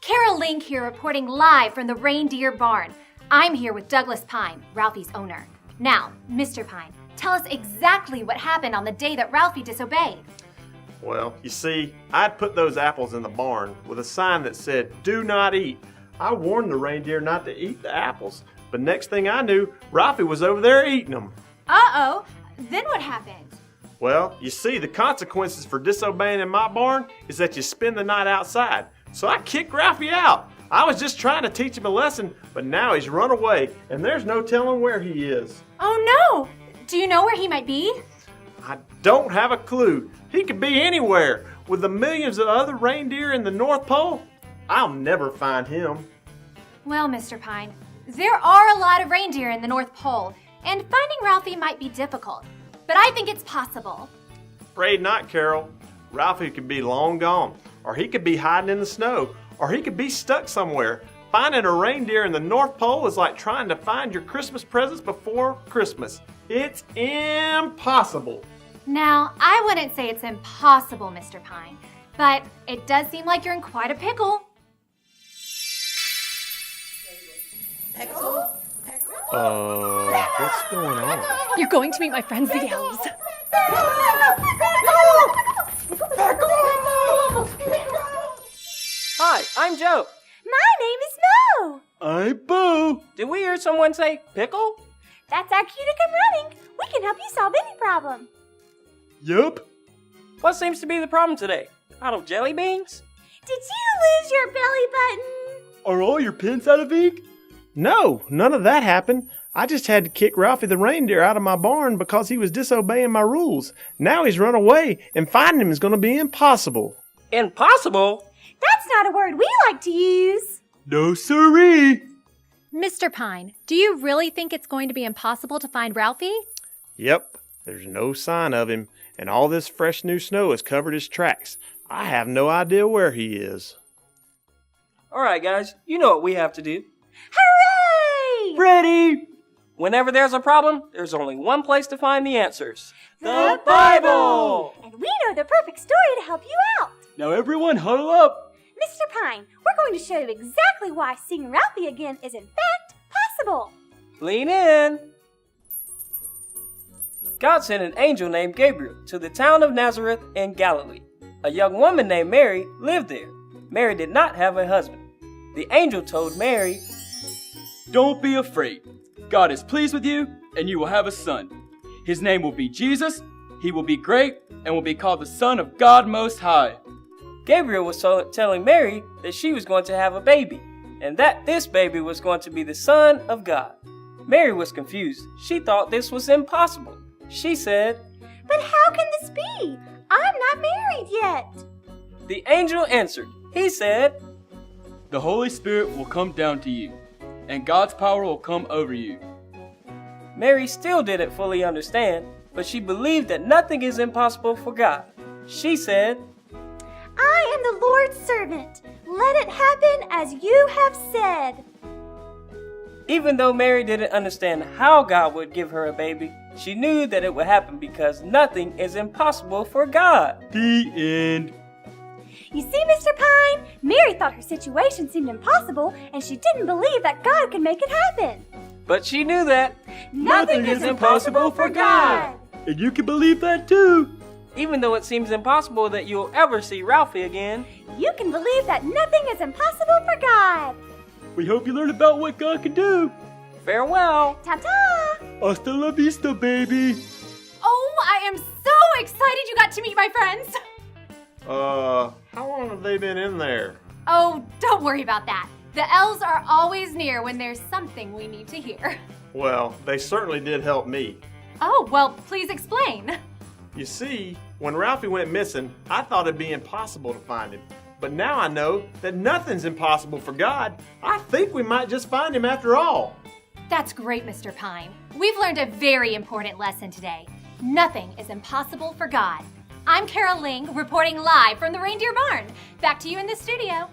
Carol Link here reporting live from the reindeer barn. I'm here with Douglas Pine, Ralphie's owner. Now, Mr. Pine, tell us exactly what happened on the day that Ralphie disobeyed. Well, you see, I'd put those apples in the barn with a sign that said, "Do not eat." I warned the reindeer not to eat the apples, but next thing I knew, Ralphie was over there eating them. Uh-oh, then what happened? Well, you see, the consequences for disobeying in my barn is that you spend the night outside. So I kicked Ralphie out. I was just trying to teach him a lesson, but now he's run away, and there's no telling where he is. Oh no! Do you know where he might be? I don't have a clue. He could be anywhere. With the millions of other reindeer in the North Pole, I'll never find him. Well, Mr. Pine, there are a lot of reindeer in the North Pole, and finding Ralphie might be difficult, but I think it's possible. Afraid not, Carol. Ralphie could be long gone, or he could be hiding in the snow, or he could be stuck somewhere. Finding a reindeer in the North Pole is like trying to find your Christmas presents before Christmas. It's impossible. Now, I wouldn't say it's impossible, Mr. Pine, but it does seem like you're in quite a pickle. Pickle? What's going on? You're going to meet my friends, the elves. Hi, I'm Joe. My name is Mo. I'm Boo. Did we hear someone say pickle? That's our cue to come running. We can help you solve any problem. Yup. What seems to be the problem today? Out of jelly beans? Did you lose your belly button? Are all your pins out of ink? No, none of that happened. I just had to kick Ralphie the reindeer out of my barn because he was disobeying my rules. Now he's run away, and finding him is going to be impossible. Impossible? That's not a word we like to use. No siree. Mr. Pine, do you really think it's going to be impossible to find Ralphie? Yep, there's no sign of him, and all this fresh new snow has covered his tracks. I have no idea where he is. Alright guys, you know what we have to do. Hooray! Ready! Whenever there's a problem, there's only one place to find the answers. The Bible! And we know the perfect story to help you out. Now everyone huddle up! Mr. Pine, we're going to show you exactly why seeing Ralphie again is in fact possible. Lean in! God sent an angel named Gabriel to the town of Nazareth in Galilee. A young woman named Mary lived there. Mary did not have a husband. The angel told Mary, "Don't be afraid. God is pleased with you, and you will have a son. His name will be Jesus. He will be great and will be called the Son of God Most High." Gabriel was telling Mary that she was going to have a baby, and that this baby was going to be the Son of God. Mary was confused. She thought this was impossible. She said, But how can this be? I'm not married yet. The angel answered. He said, "The Holy Spirit will come down to you, and God's power will come over you." Mary still didn't fully understand, but she believed that nothing is impossible for God. She said, I am the Lord's servant. Let it happen as you have said. even though Mary didn't understand how God would give her a baby, she knew that it would happen because nothing is impossible for God. The end. You see, Mr. Pine, Mary thought her situation seemed impossible, and she didn't believe that God could make it happen. But she knew that Nothing is impossible for God. And you can believe that too. even though it seems impossible that you'll ever see Ralphie again, You can believe that nothing is impossible for God. We hope you learned about what God can do. farewell. Ta-ta! Hasta la vista, baby. Oh, I am so excited you got to meet my friends. How long have they been in there? Oh, don't worry about that. The elves are always near when there's something we need to hear. Well, they certainly did help me. Oh, well, please explain. You see, when Ralphie went missing, I thought it'd be impossible to find him. But now I know that nothing's impossible for God. I think we might just find him after all. That's great, Mr. Pine. We've learned a very important lesson today. Nothing is impossible for God. I'm Carol Ling, reporting live from the reindeer barn. Back to you in the studio.